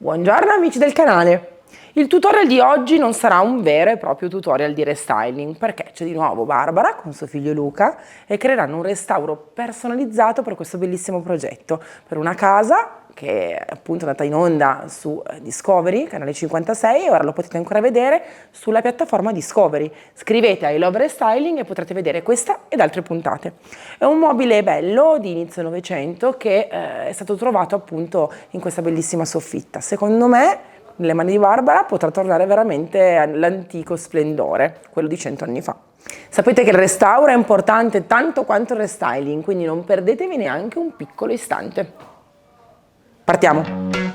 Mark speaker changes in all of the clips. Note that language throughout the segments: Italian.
Speaker 1: Buongiorno amici del canale! Il tutorial di oggi non sarà un vero e proprio tutorial di restyling perché c'è di nuovo Barbara con suo figlio Luca e creeranno un restauro personalizzato per questo bellissimo progetto, per una casa che è appunto andata in onda su Discovery, canale 56, e ora lo potete ancora vedere sulla piattaforma Discovery. Scrivete I Love Restyling e potrete vedere questa ed altre puntate. È un mobile bello di inizio Novecento che è stato trovato appunto in questa bellissima soffitta. Secondo me, nelle mani di Barbara potrà tornare veramente all'antico splendore, quello di 100 anni fa. Sapete che il restauro è importante tanto quanto il restyling, quindi non perdetevi neanche un piccolo istante. Partiamo!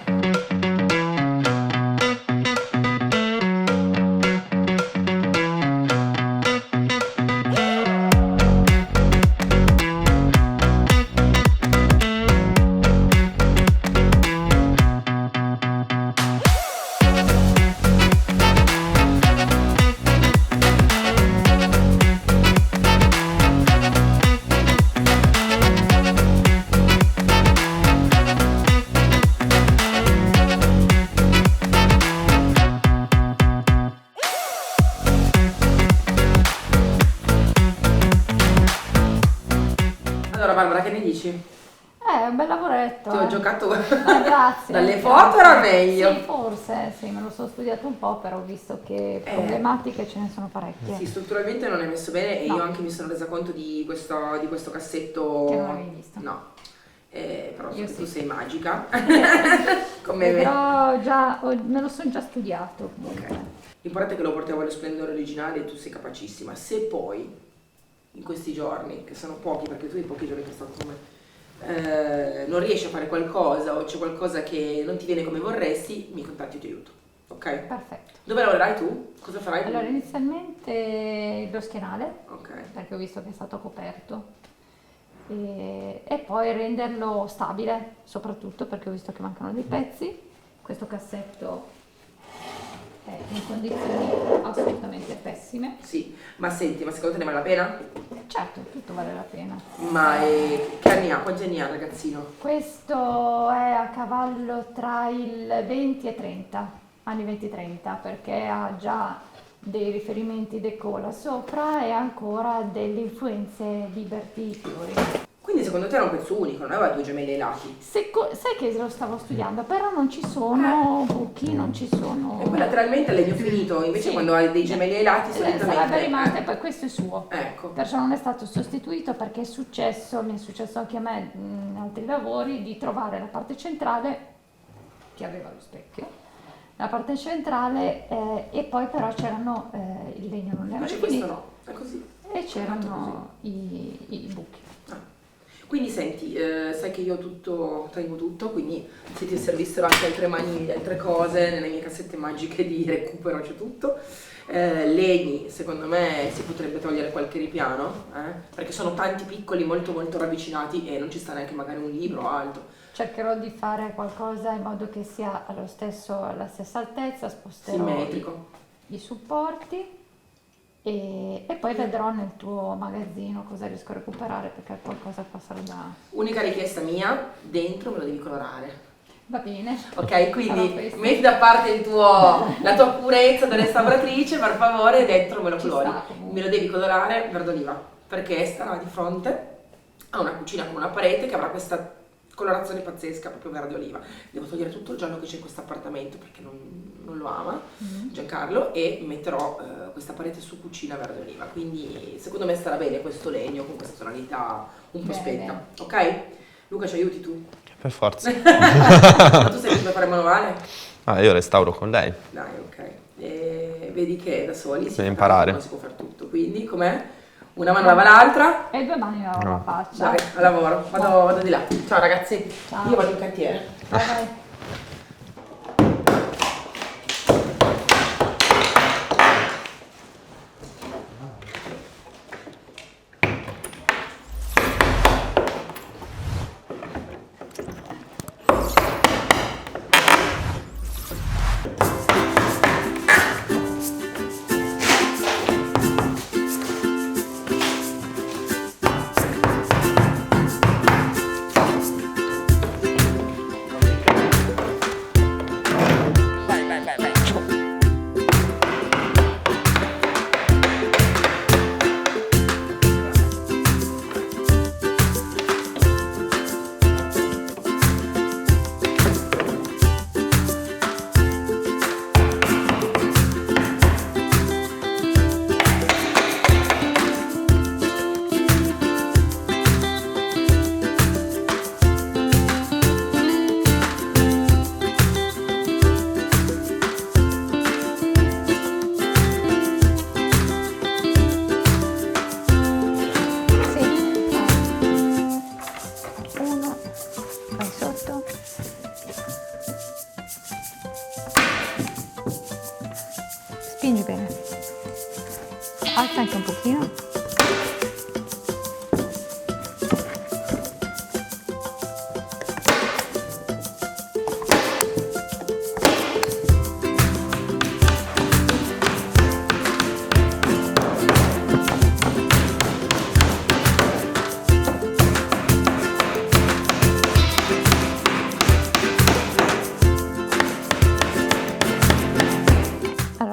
Speaker 1: Allora Barbara, che ne dici?
Speaker 2: È un bel lavoretto.
Speaker 1: Ti ho giocato
Speaker 2: grazie.
Speaker 1: dalle foto era meglio.
Speaker 2: Sì, forse, sì, me lo sono studiato un po', però ho visto che problematiche ce ne sono parecchie.
Speaker 1: Sì, strutturalmente non è messo bene e
Speaker 2: No.
Speaker 1: io anche mi sono resa conto di questo cassetto.
Speaker 2: Che non avevi visto.
Speaker 1: No, però
Speaker 2: Io
Speaker 1: tu
Speaker 2: sì.
Speaker 1: sei magica. Come me.
Speaker 2: Però me lo sono già studiato.
Speaker 1: Ok. L'importante è che lo portiamo allo splendore originale e tu sei capacissima. Se poi in questi giorni, che sono pochi perché tu hai pochi giorni che sto con me, non riesci a fare qualcosa o c'è qualcosa che non ti viene come vorresti, mi contatti e ti aiuto. Ok?
Speaker 2: Perfetto.
Speaker 1: Dove lavorerai tu? Cosa farai tu?
Speaker 2: Allora, inizialmente lo schienale,
Speaker 1: Ok.
Speaker 2: perché ho visto che è stato coperto, e poi renderlo stabile, soprattutto perché ho visto che mancano dei pezzi. Questo cassetto è in condizioni assolutamente pessime.
Speaker 1: Sì, ma senti, ma secondo te ne vale la pena?
Speaker 2: Certo, tutto vale la pena.
Speaker 1: Ma che anni ha? Quanti anni ha il ragazzino?
Speaker 2: Questo è a cavallo tra il 20 e 30, anni 20-30, perché ha già dei riferimenti decola sopra e ancora delle influenze Liberty fiori.
Speaker 1: Quindi secondo te era un pezzo unico, non aveva due gemelli ai lati?
Speaker 2: Sai che lo stavo studiando, però non ci sono buchi, non ci sono...
Speaker 1: E poi lateralmente è legno finito, invece
Speaker 2: Sì.
Speaker 1: quando hai dei gemelli ai lati solitamente...
Speaker 2: Sarebbe rimasto, e poi questo è suo.
Speaker 1: Ecco.
Speaker 2: Perciò non è stato sostituito perché mi è successo anche a me in altri lavori di trovare la parte centrale che aveva lo specchio, la parte centrale e poi però c'erano il legno non era
Speaker 1: Invece questo
Speaker 2: finito
Speaker 1: no, è così.
Speaker 2: e c'erano i buchi.
Speaker 1: Quindi senti, sai che io tengo tutto, quindi se ti servissero anche altre mani, altre cose, nelle mie cassette magiche di recupero c'è tutto. Legni, secondo me si potrebbe togliere qualche ripiano, perché sono tanti piccoli molto molto ravvicinati e non ci sta neanche magari un libro o altro.
Speaker 2: Cercherò di fare qualcosa in modo che sia alla stessa altezza, sposterò
Speaker 1: Simmetrico.
Speaker 2: i supporti e poi vedrò nel tuo magazzino cosa riesco a recuperare perché qualcosa qua sarà da...
Speaker 1: Unica richiesta mia, dentro me lo devi colorare.
Speaker 2: Va bene.
Speaker 1: Ok,
Speaker 2: Farò
Speaker 1: quindi
Speaker 2: questo.
Speaker 1: metti da parte la tua purezza da restauratrice, per favore, dentro me lo
Speaker 2: Ci
Speaker 1: colori.
Speaker 2: sta, comunque.
Speaker 1: Me lo devi colorare verde oliva, perché starà di fronte a una cucina con una parete che avrà questa colorazione pazzesca, proprio verde oliva. Devo togliere tutto il giallo che c'è in questo appartamento perché non lo ama Giancarlo, e metterò questa parete su cucina verde oliva. Quindi secondo me starà bene questo legno con questa tonalità un po'
Speaker 2: Bene.
Speaker 1: spenta. Ok? Luca, ci aiuti tu?
Speaker 3: Per forza.
Speaker 1: Ma tu sai come fare manuale?
Speaker 3: Io restauro con lei.
Speaker 1: Dai, ok. E vedi che da soli
Speaker 3: Bisogna imparare.
Speaker 1: non si può fare tutto. Quindi com'è? Una mano lava l'altra.
Speaker 2: E 2 mani lavano la faccia.
Speaker 1: Dai, al lavoro. Vado di là. Ciao ragazzi.
Speaker 2: Ciao.
Speaker 1: Io vado in cantiere.
Speaker 2: Vai, vai. spingi bene, alza anche un pochino.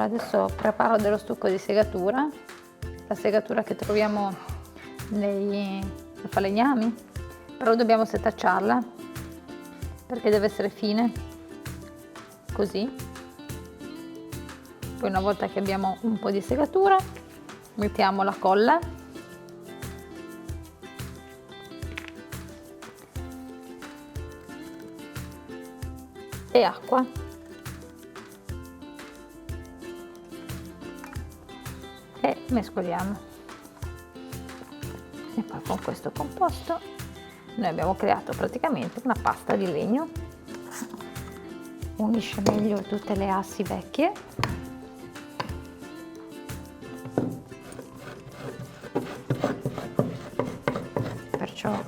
Speaker 2: Adesso preparo dello stucco di segatura, la segatura che troviamo nei falegnami, però dobbiamo setacciarla perché deve essere fine, così. Poi una volta che abbiamo un po' di segatura mettiamo la colla e acqua. E mescoliamo, e poi con questo composto noi abbiamo creato praticamente una pasta di legno. Unisce meglio tutte le assi vecchie, perciò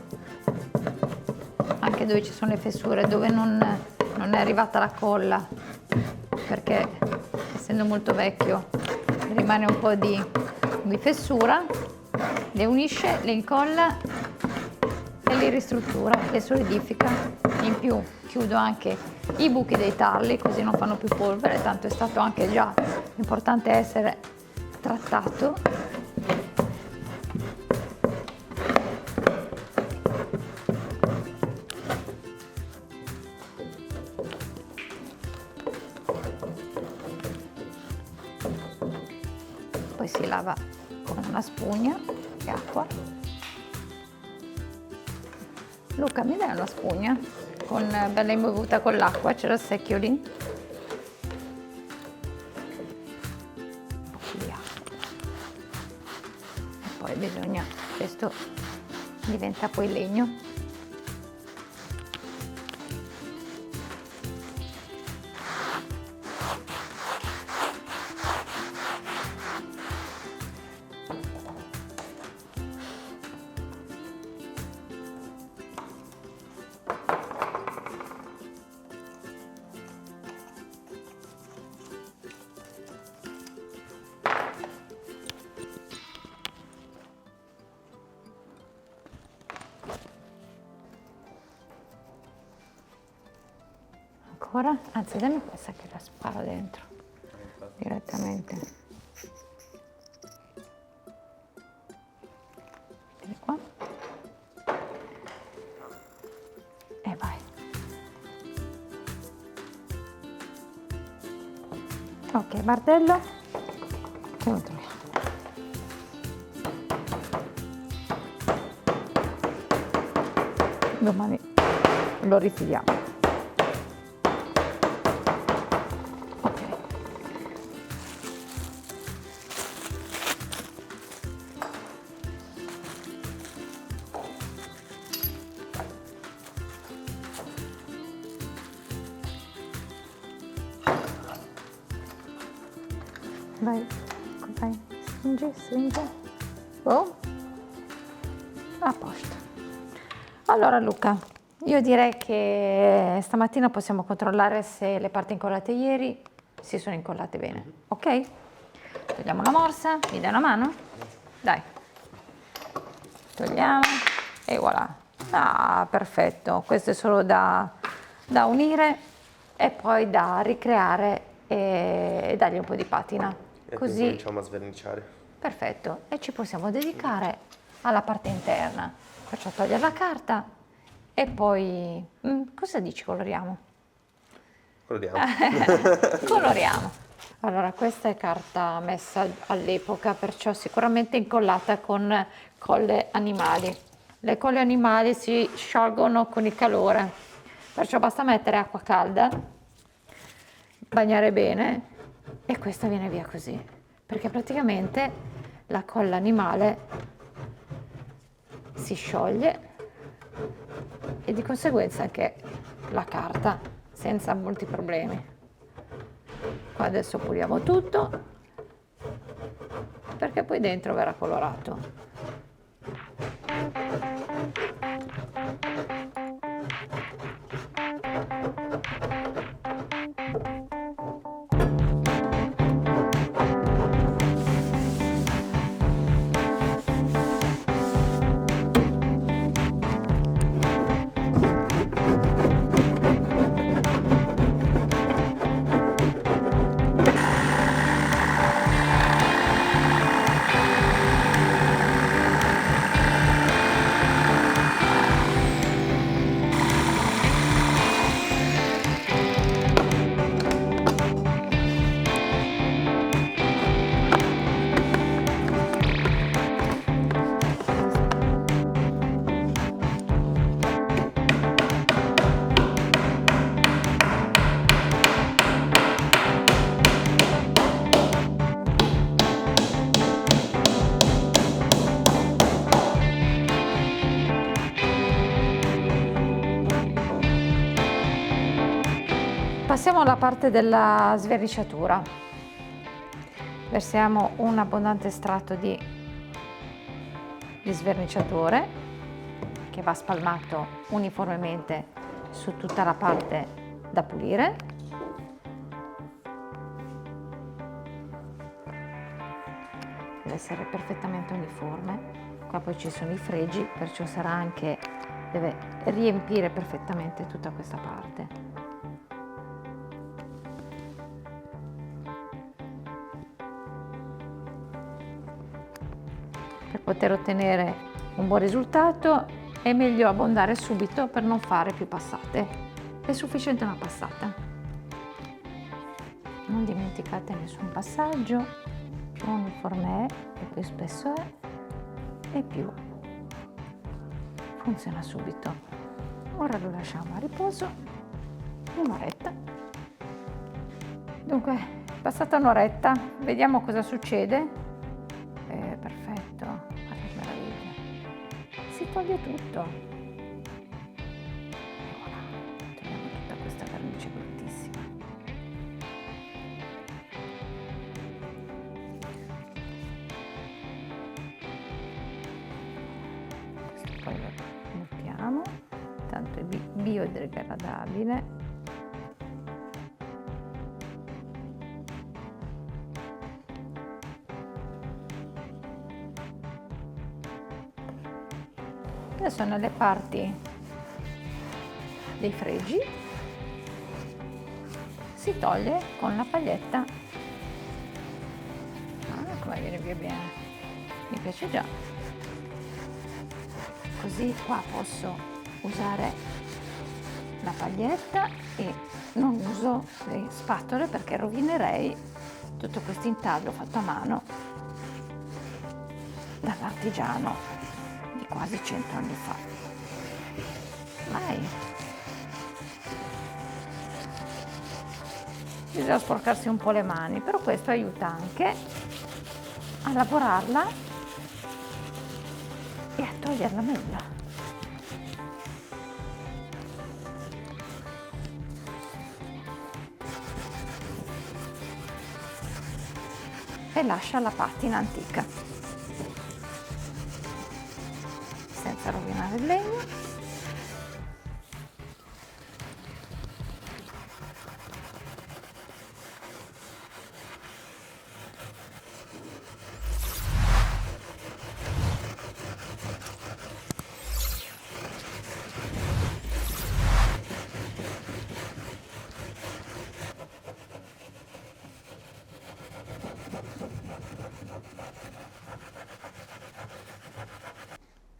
Speaker 2: anche dove ci sono le fessure, dove non è arrivata la colla, perché essendo molto vecchio rimane un po' di fessura, le unisce, le incolla e le ristruttura, le solidifica. In più chiudo anche i buchi dei tarli, così non fanno più polvere, tanto è stato anche già importante essere trattato. Poi si lava con una spugna e acqua. Luca, mi dai una spugna bella imbevuta con l'acqua? C'era il secchio lì? Un po' di acqua. E poi bisogna, questo diventa poi legno. Ancora? Anzi, dammi questa che la sparo dentro direttamente. Vieni qua. E vai. Ok, martello. E lo troviamo. Domani lo rifiliamo. Vai, stringi. Oh, a posto. Allora Luca, io direi che stamattina possiamo controllare se le parti incollate ieri si sono incollate bene, ok? Togliamo la morsa, mi dai una mano? Dai. Togliamo e voilà. Ah, perfetto. Questo è solo da unire e poi da ricreare e dargli un po' di patina.
Speaker 3: E
Speaker 2: Così
Speaker 3: cominciamo a sverniciare.
Speaker 2: perfetto, e ci possiamo dedicare alla parte interna. Faccio togliere la carta e poi cosa dici, coloriamo? Coloriamo. Allora, questa è carta messa all'epoca, perciò sicuramente incollata con colle animali. Le colle animali si sciolgono con il calore, perciò basta mettere acqua calda, bagnare bene e questa viene via così, perché praticamente la colla animale si scioglie e di conseguenza anche la carta senza molti problemi. Qua adesso puliamo tutto, perché poi dentro verrà colorato. Passiamo alla parte della sverniciatura. Versiamo un abbondante strato di sverniciatore che va spalmato uniformemente su tutta la parte da pulire. Deve essere perfettamente uniforme. Qua poi ci sono i fregi, perciò deve riempire perfettamente tutta questa parte. Per poter ottenere un buon risultato è meglio abbondare subito per non fare più passate. È sufficiente una passata. Non dimenticate nessun passaggio, più uniforme è e più spesso è e più funziona subito. Ora lo lasciamo a riposo un'oretta. Dunque, passata un'oretta, vediamo cosa succede. Perfetto, guarda che meraviglia. Si toglie tutto. E voilà, togliamo tutta questa vernice bruttissima. Questo poi lo buttiamo, tanto è biodegradabile. Adesso nelle parti dei fregi si toglie con la paglietta. Come viene via bene, mi piace già. Così qua posso usare la paglietta e non uso le spatole perché rovinerei tutto questo intaglio fatto a mano dall'artigiano di quasi 100 anni fa. Vai! Bisogna sporcarsi un po' le mani, però questo aiuta anche a lavorarla e a toglierla meglio. E lascia la patina antica senza rovinare il legno.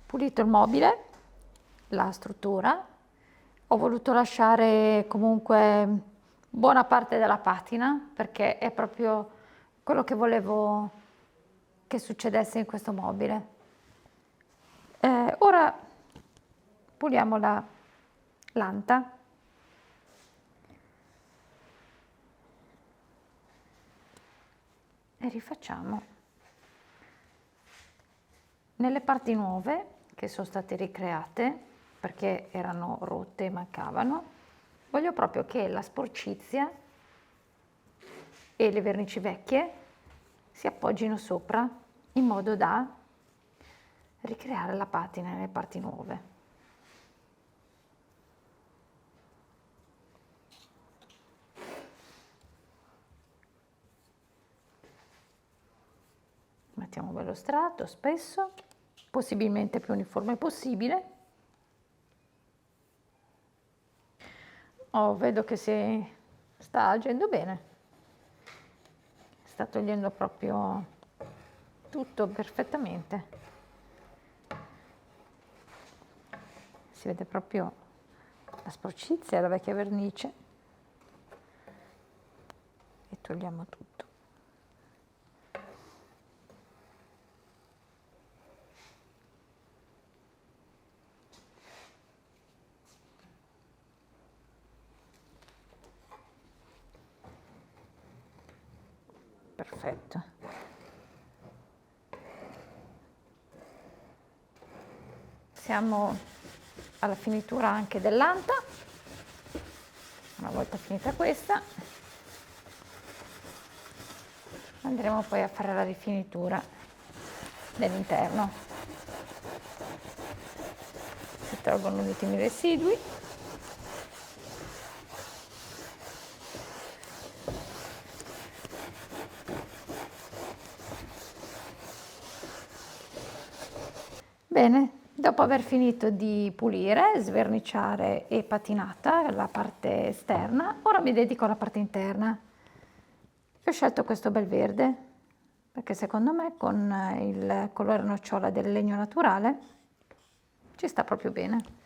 Speaker 2: Pulito il mobile, la struttura, ho voluto lasciare comunque buona parte della patina perché è proprio quello che volevo che succedesse in questo mobile. Ora puliamo la l'anta. E rifacciamo nelle parti nuove che sono state ricreate perché erano rotte e mancavano. Voglio proprio che la sporcizia e le vernici vecchie si appoggino sopra in modo da ricreare la patina nelle parti nuove. Mettiamo un bello strato, spesso, possibilmente più uniforme possibile. Oh, vedo che si sta agendo bene, sta togliendo proprio tutto perfettamente. Si vede proprio la sporcizia, la vecchia vernice, e togliamo tutto. Perfetto. Siamo alla finitura anche dell'anta. Una volta finita questa, andremo poi a fare la rifinitura dell'interno. Si tolgono gli ultimi residui. Bene, dopo aver finito di pulire, sverniciare e patinata la parte esterna, ora mi dedico alla parte interna. Ho scelto questo bel verde perché secondo me con il colore nocciola del legno naturale ci sta proprio bene.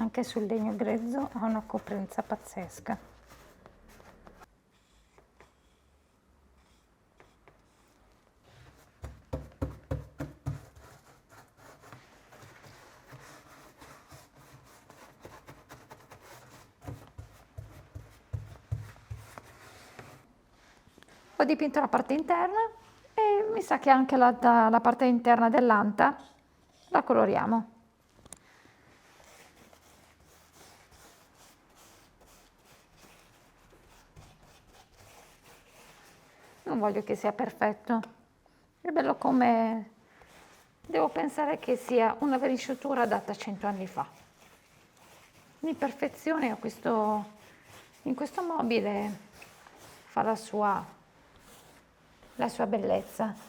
Speaker 2: Anche sul legno grezzo ha una coprenza pazzesca. Ho dipinto la parte interna e mi sa che anche la parte interna dell'anta la coloriamo. Non voglio che sia perfetto, è bello come devo pensare che sia una verniciatura data 100 anni fa. L'imperfezione in questo mobile fa la sua bellezza.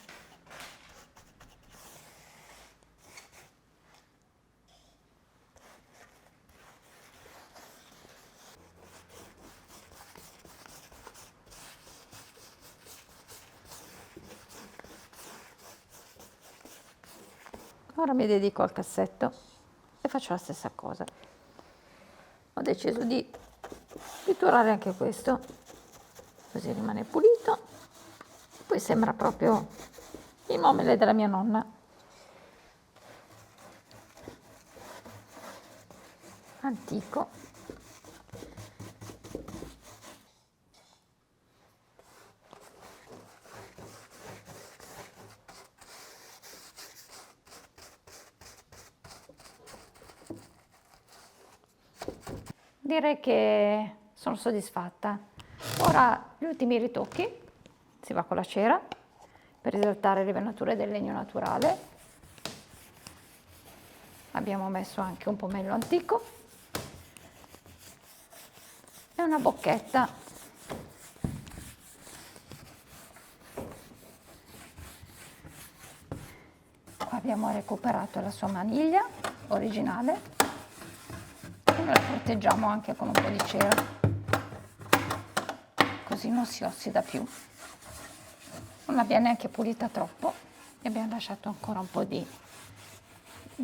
Speaker 2: Ora mi dedico al cassetto e faccio la stessa cosa. Ho deciso di pitturare anche questo, così rimane pulito. Poi sembra proprio il mobile della mia nonna. Antico. Direi che sono soddisfatta. Ora gli ultimi ritocchi, si va con la cera per risaltare le venature del legno naturale. Abbiamo messo anche un pomello antico e una bocchetta. Qua abbiamo recuperato la sua maniglia originale. Noi la proteggiamo anche con un po' di cera, così non si ossida più. Non l'abbiamo neanche pulita troppo e abbiamo lasciato ancora un po' di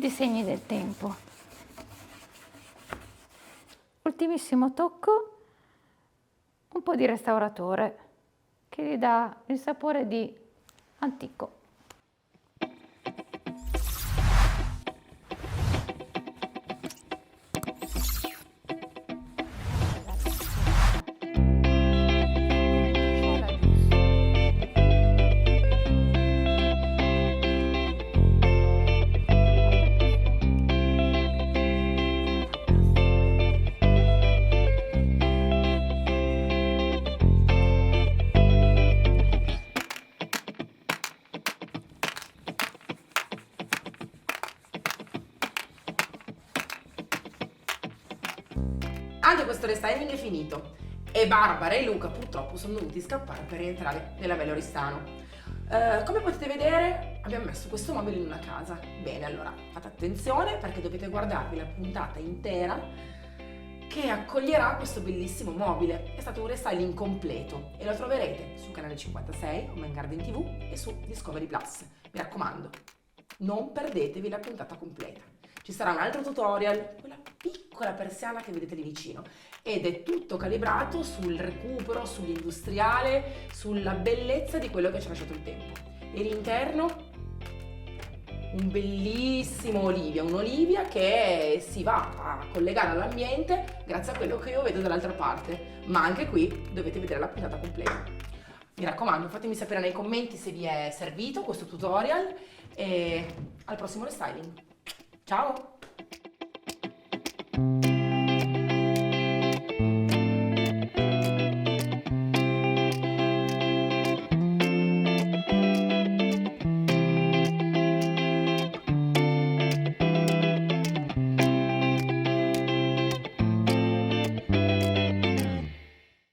Speaker 2: segni del tempo. Ultimissimo tocco, un po' di restauratore che gli dà il sapore di antico.
Speaker 1: questo restyling è finito e Barbara e Luca purtroppo sono dovuti scappare per rientrare nella Villa Oristano. Come potete vedere abbiamo messo questo mobile in una casa. Bene, allora fate attenzione perché dovete guardarvi la puntata intera che accoglierà questo bellissimo mobile. È stato un restyling completo e lo troverete sul canale 56, Home Garden TV e su Discovery Plus. Mi raccomando, non perdetevi la puntata completa. Ci sarà un altro tutorial, quella piccola persiana che vedete lì vicino, ed è tutto calibrato sul recupero, sull'industriale, sulla bellezza di quello che ci ha lasciato il tempo. E l'interno? Un bellissimo olivia, un'olivia che si va a collegare all'ambiente grazie a quello che io vedo dall'altra parte, ma anche qui dovete vedere la puntata completa. Mi raccomando, fatemi sapere nei commenti se vi è servito questo tutorial e al prossimo restyling. Ciao!